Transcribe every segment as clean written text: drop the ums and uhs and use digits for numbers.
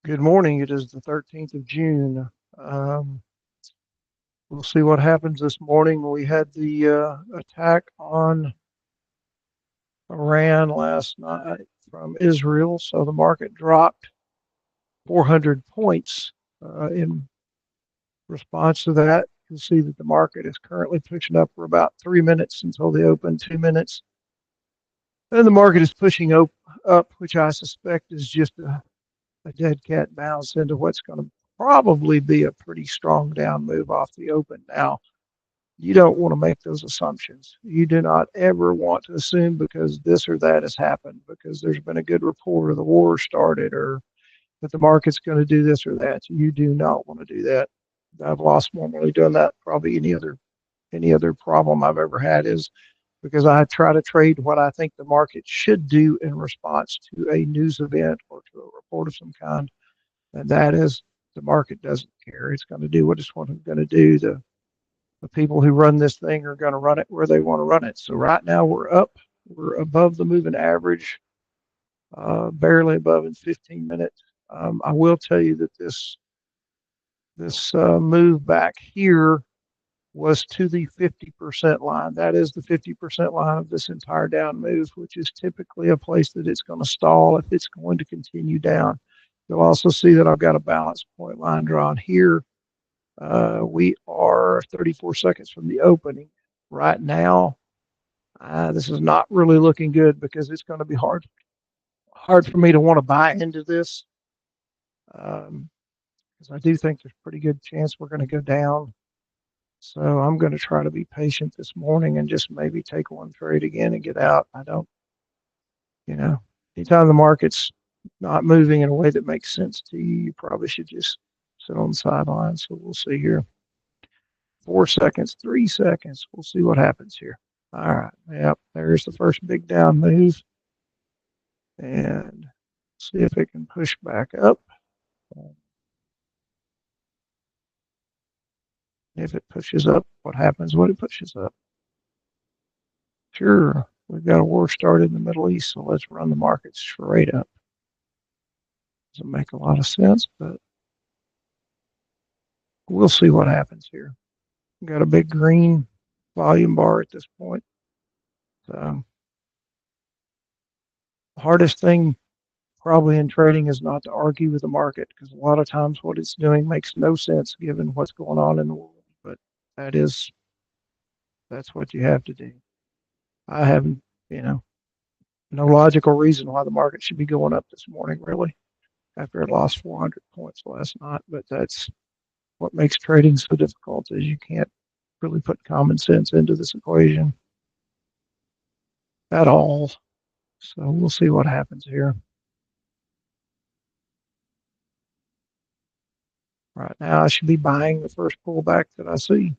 Good morning. It is the 13th of June. We'll see what happens this morning. We had the attack on Iran last night from Israel, so the market dropped 400 points in response to that. You'll see that the market is currently pushing up for about 3 minutes until the open, 2 minutes. And the market is pushing up, which I suspect is just a dead cat bounce into what's going to probably be a pretty strong down move off the open. Now, you don't want to make those assumptions. You do not ever want to assume because this or that has happened, because there's been a good report or the war started or that the market's going to do this or that. You do not want to do that. I've lost more money doing that. Probably any other problem I've ever had is because I try to trade what I think the market should do in response to a news event or to a report of some kind. And that is the market doesn't care. It's going to do what it's going to do. The people who run this thing are going to run it where they want to run it. So right now we're up. We're above the moving average, barely above in 15 minutes. I will tell you that this move back here was to the 50% line. That is the 50% line of this entire down move, which is typically a place that it's going to stall if it's going to continue down. You'll also see that I've got a balance point line drawn here. We are 34 seconds from the opening. Right now, this is not really looking good because it's going to be hard for me to want to buy into this. Because I do think there's a pretty good chance we're going to go down. So I'm going to try to be patient this morning and just maybe take one trade again and get out. I don't, you know, anytime the market's not moving in a way that makes sense to you, you probably should just sit on the sidelines. So we'll see here. 4 seconds, 3 seconds. We'll see what happens here. All right. Yep. There's the first big down move. And see if it can push back up. If it pushes up, what happens when it pushes up? Sure, we've got a war started in the Middle East, so let's run the market straight up. Doesn't make a lot of sense, but we'll see what happens here. We've got a big green volume bar at this point. So, the hardest thing probably in trading is not to argue with the market because a lot of times what it's doing makes no sense given what's going on in the world. But that's what you have to do. I have, you know, no logical reason why the market should be going up this morning, really, after it lost 400 points last night. But that's what makes trading so difficult is you can't really put common sense into this equation at all. So we'll see what happens here. Right now, I should be buying the first pullback that I see.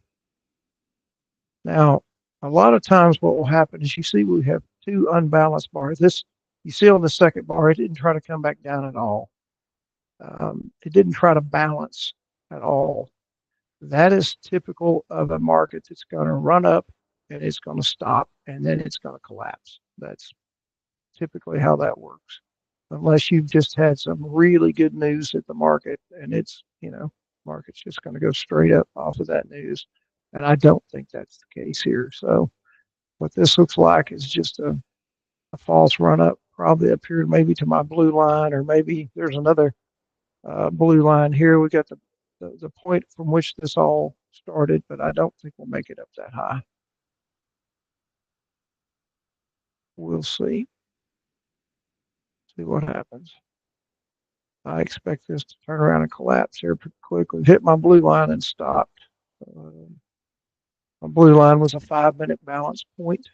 Now, a lot of times what will happen is you see we have two unbalanced bars. You see on the second bar, it didn't try to come back down at all. It didn't try to balance at all. That is typical of a market that's going to run up and it's going to stop and then it's going to collapse. That's typically how that works. Unless you've just had some really good news at the market and it's, market's just going to go straight up off of that news. And I don't think that's the case here. So what this looks like is just a false run up, probably up here maybe to my blue line, or maybe there's another blue line here. We got the point from which this all started, but I don't think we'll make it up that high. We'll see. See what happens. I expect this to turn around and collapse here pretty quickly. Hit my blue line and stopped. My blue line was a 5-minute balance point,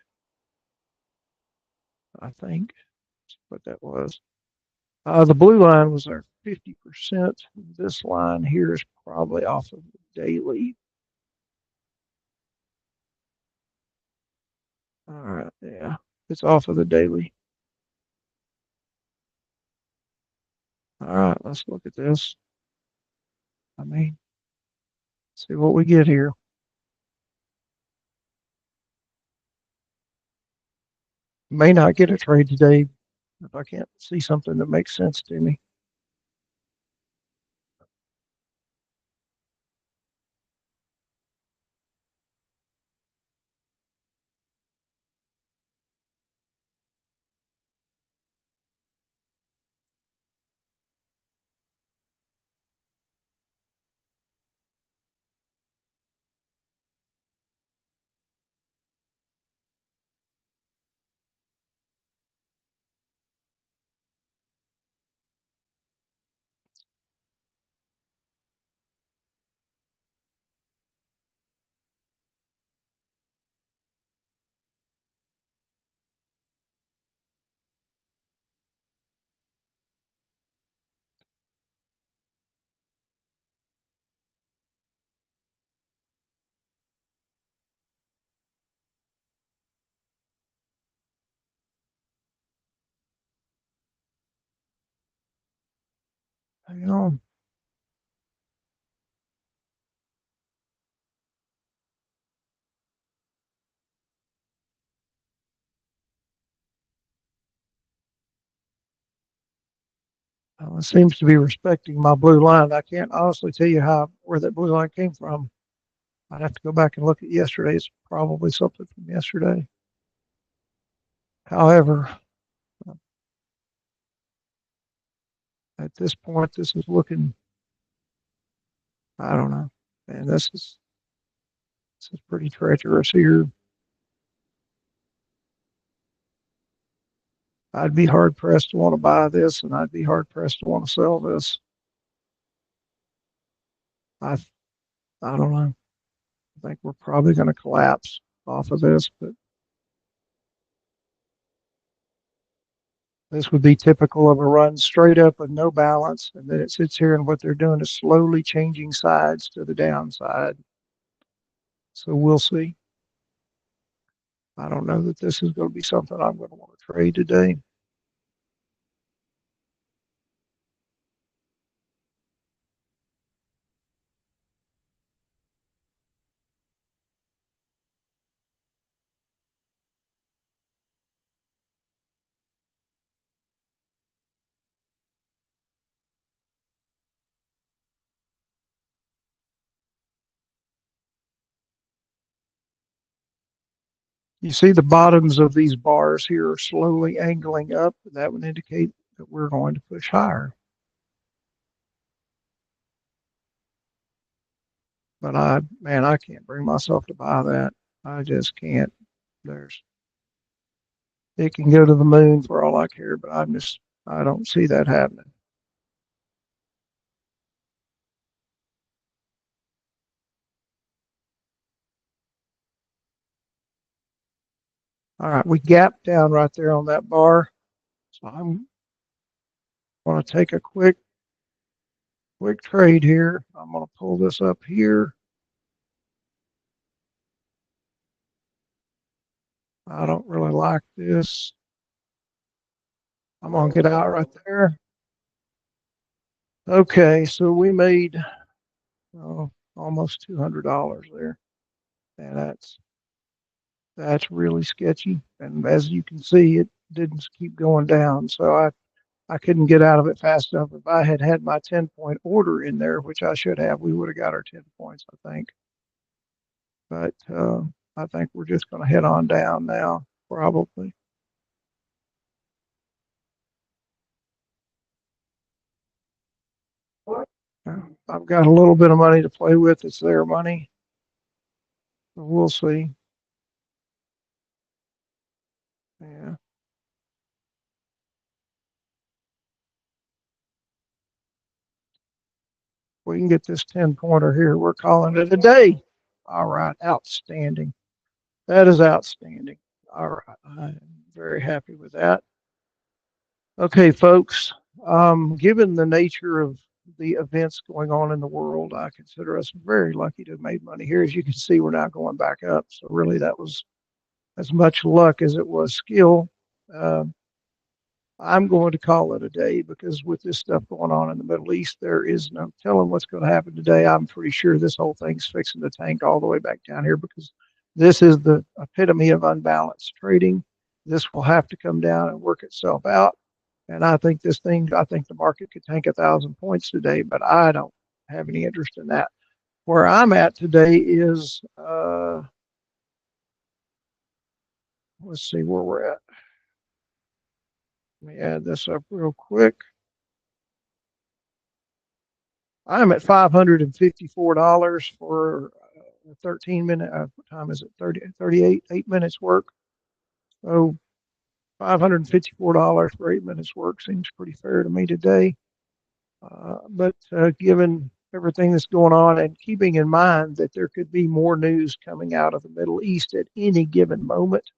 I think. That's what that was. The blue line was our 50%. This line here is probably off of the daily. All right, yeah, it's off of the daily. All right, let's look at this. See what we get here. May not get a trade today if I can't see something that makes sense to me. Hang on. It seems to be respecting my blue line. I can't honestly tell you where that blue line came from. I'd have to go back and look at yesterday's. Probably something from yesterday. However, at this point, this is looking. I don't know, and this is pretty treacherous here. I'd be hard pressed to want to buy this, and I'd be hard pressed to want to sell this. I I don't know. I think we're probably going to collapse off of this, but this would be typical of a run straight up with no balance, and then it sits here, and what they're doing is slowly changing sides to the downside. So we'll see. I don't know that this is going to be something I'm going to want to trade today. You see the bottoms of these bars here are slowly angling up. That would indicate that we're going to push higher. But man, I can't bring myself to buy that. I just can't. It can go to the moon for all I care, but I don't see that happening. All right, we gapped down right there on that bar. So I'm going to take a quick trade here. I'm going to pull this up here. I don't really like this. I'm going to get out right there. Okay, so we made almost $200 there, and that's really sketchy. And as you can see, it didn't keep going down, so I couldn't get out of it fast enough. If I had had my 10-point order in there, which I should have, we would have got our 10 points, I think. But I think we're just going to head on down now, probably. I've got a little bit of money to play with. It's their money. We'll see. Yeah. We can get this 10-pointer here. We're calling it a day. All right. Outstanding. That is outstanding. All right. I'm very happy with that. Okay, folks. Given the nature of the events going on in the world, I consider us very lucky to have made money here. As you can see, we're now going back up. So really, that was as much luck as it was skill. Uh, I'm going to call it a day because with this stuff going on in the Middle East, there is no telling what's going to happen today. I'm pretty sure this whole thing's fixing to tank all the way back down here because this is the epitome of unbalanced trading. This will have to come down and work itself out. And I think the market could tank 1,000 points today, but I don't have any interest in that. Where I'm at today is, let's see where we're at. Let me add this up real quick. I'm at $554 for 13 minute. What time is it? 38, 8 minutes work. So $554 for 8 minutes work seems pretty fair to me today. But given everything that's going on and keeping in mind that there could be more news coming out of the Middle East at any given moment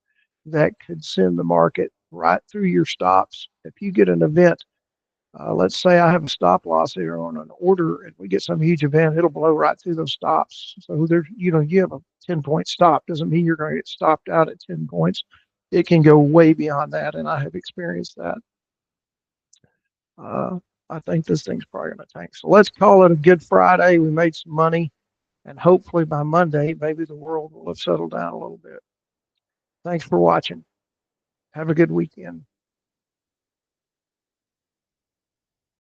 that could send the market right through your stops. If you get an event, let's say I have a stop loss here on an order and we get some huge event, it'll blow right through those stops. So there's, you have a 10-point stop. Doesn't mean you're going to get stopped out at 10 points. It can go way beyond that. And I have experienced that. Uh, I think this thing's probably going to tank. So let's call it a good Friday. We made some money, and hopefully by Monday, maybe the world will have settled down a little bit. Thanks for watching. Have a good weekend.